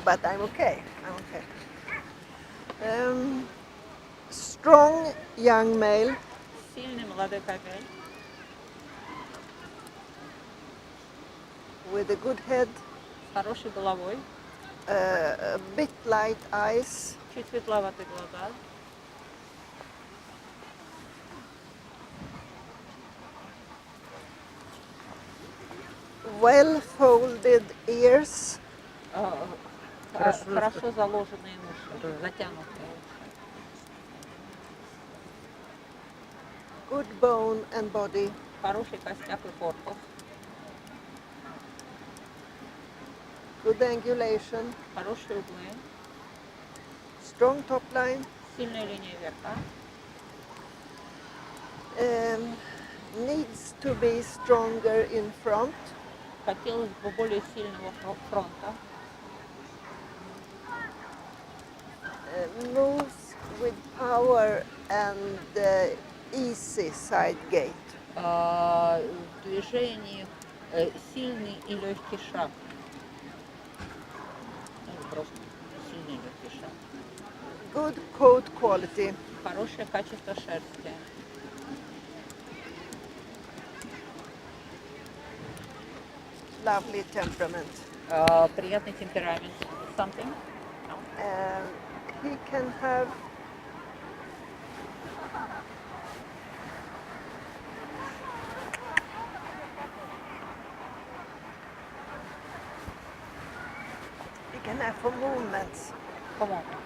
but I'm okay. I'm okay. Strong young male. Сильный молодой кобель. With a good head. С хорошей головой. A bit light eyes. Чуть светловатые глаза. Well-folded ears. Хорошо заложенные уши, затянутые уши. Good bone and body. Хороший костяк и корпус. Good angulation. Хорошие углы. Strong top line. Сильная линия верха. Needs to be stronger in front. Хотелось бы более сильного фронта. Moves with power and easy side gait. В движении сильный и легкий шаг. Просто сильный и легкий шаг. Good coat quality. Хорошее качество шерсти. Lovely temperament. Приятный темперамент. Something? No. He can have for movements. По-моему.